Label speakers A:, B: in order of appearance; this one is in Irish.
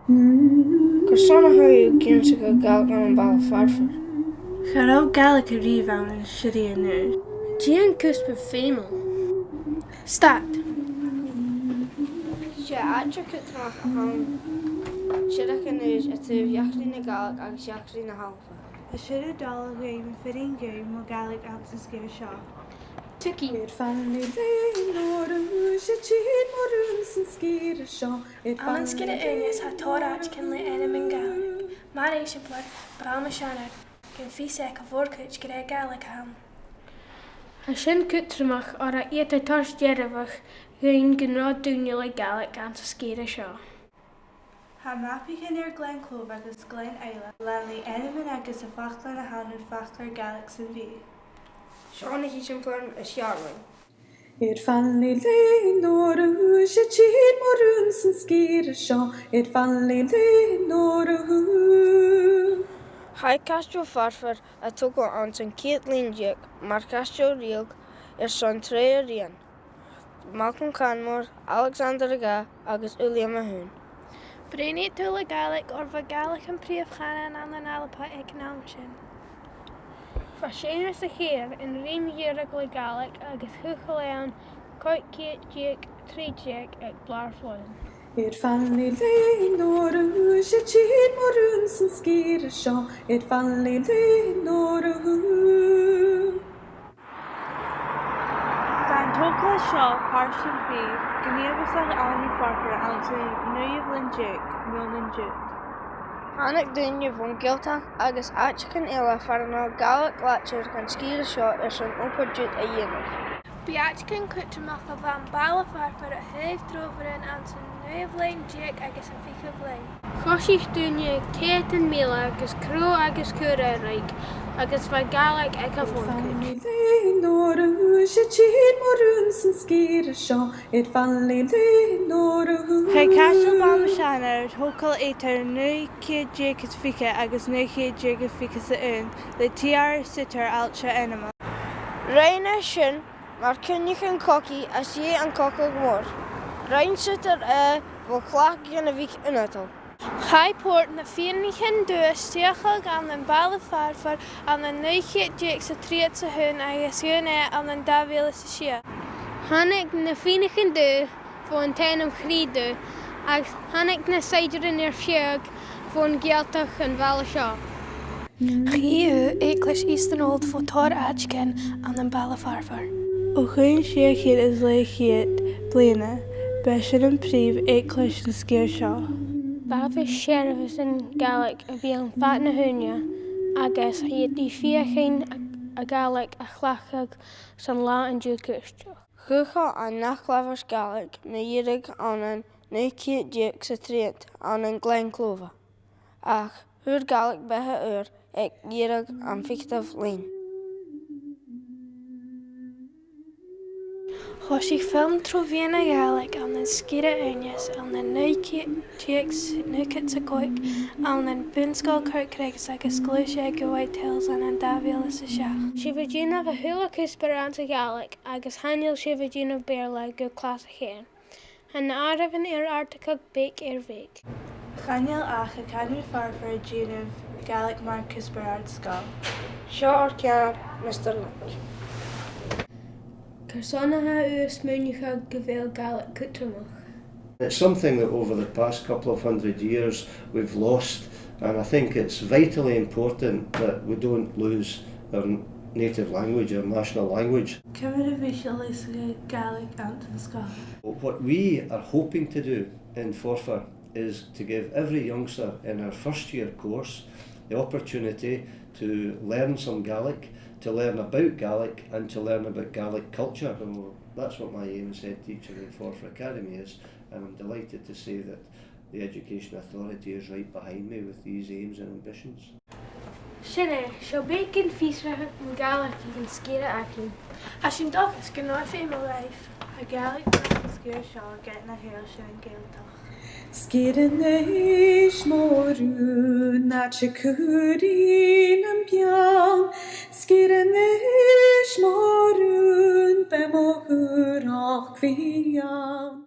A: Cosánna céimse go Gaelic an Baile Farfair.
B: Charó Gaelic a riomh ann an Sgìre nu.
C: Dían cuspa féimeal. Start.
A: Sé áitir cuireadach a tháinig siadach anuas a tú bheachtaí na Gaelic agus bheachtaí na Halfa.
B: A siad dal Rùin fitting go mo Gaelic an sa Sgìre seo.
C: Tuki.
D: Fanny Leonora, she cheat more since Sgìre show.
E: An Sgìre Aonghais ha tóráid cin le éineamh Gaelic. Mar éisiopla, Brahma Shannon, cin físec a bhórcuid go raibh Gaelic am.
C: Ha sin cutramach ar a éta tars dearabach Rùin gnrá dúine le Gaelic an sa Sgìre seo.
B: Ha mapi cin Glen Clove agus Glen Eile, leanlí éineamh agus a fachla na hanan fachlar Gaelic san bhí.
A: Seánna sin plan a seaarhain.
D: Fanny Leonora, she cheat more since Sgìre show. Fanny Leonora.
A: Hai Castro Farfair a tugadh an san Caitlín Dick mar Castro Rialg san Tréir Rian. Malcolm Canmore, Alexander Aga agus William Mahún.
E: Bréní tú le Gaelic or bha Gaelic an príomhchanna an an alapa ag nám sin.
C: Fa séanra sa chéir in réimdhearach le Gaelic agus thuchaléan coit Dick, trí Dick ag Blar Florin.
D: Fanny Leonora, she cheat more since Sgìre show. Fanny Leonora.
B: Gan tógla seo páirsin bhí, gníomhas ag anú Farfair an sa nuamhlinn Dick, Milnan Dick.
A: Tháinig duine bhain gilteach agus áitechan eile farna Gaelic láitear gan Sgìre seo san ópar Dick a dhéanamh.
E: Biatcin cutramach a bhain Baile Farfair a thuibh droibhrean an sa nuamhlinn Dick agus an ficha bhlainn.
C: Chosích dúine céad an míle agus crú agus cúra raig agus bha Gaelic ag a bhórcuid.
D: Leonora, she cheat more since Sgìre show. Fanny Leonora.
B: Cha Castro Brahma Shannon tógal étar nu céad Dick is ficha agus nu céad Dick is ficha sa un, le tíar sitar ailte éineamh.
A: Raine sin mar cynnig an coci a sé an coca mór. Rain sitar bhil chlach gan a bhíc inatal.
E: Chaiport na fionnichin dúas tíochail gan an Baile Farfair an na nuichéad Dick sa tríad sa hún agusún an an dábhéle sa sia.
C: Hannig na fianachan dú fóin tainam chrídú agus hannig na saidirin ar fiag fóin gealtach an bhaile seo.
E: Chiú éclis Eastern Old fó tóráid cin an an Baile Farfair.
B: Ó chuin siachéad is le chéad bliana, be sin an príomh éclis an Sgìre seo.
C: Bafis sheriffs in Gaelic a bhí an fat na húne agus iad í fiachin a Gaelic a chlachag san lá an dúcúiste.
A: Chucha an nachlafars Gaelic na dhéirigh an nuichéad Dick sa tríad an Glen Clove. Ach, thuair Gaelic bethe uair ag dhéirigh an fictah lín.
E: Chosí film tróbhíonna Gaelic an na Sgìre Aonghais an na nuichéad Dick nuichéad sa coic an na bunscoil Kirkcraigs agus glúise go Whitetails an an dábhéle sa seach.
C: Si bhíonna a thula cuspar an sa Gaelic agus hainil si bhíonna béarla go chlás a chéan. Han na áraibhann ar artachag beic ar bhéic.
B: Chaneal ach a Acadamaidh Farfair díanamh Gaelic mar cuspar ard scoil.
A: Seo ar ceann Mr. Lynch.
C: Cosánna múnecha go bhfuil Gaelic cutramach.
F: It's something that over the past couple of 100 years we've lost, and I think it's vitally important that we don't lose our native language, our national language.
B: Cymryd y bhíseal is Gaelic an sa scoil.
F: What we are hoping to do in Farfair is to give every youngster in our first year course the opportunity to learn some Gaelic, to learn about Gaelic and to learn about Gaelic culture. And that's what my aim as head teacher in Farfair Academy is, and I'm delighted to say that the Education Authority is right behind me with these aims and ambitions.
C: Sinne, seo bacon físrathe an Gaelic an Sgìre acin.
E: A sin dochas go náir féimeal raibh.
B: A Gaelic mar sa Sgìre seo get na héal sin an géaltach.
D: Sgìre neis morú na chicúrin am biang. Sgìre neis morún be mohúr och fiang.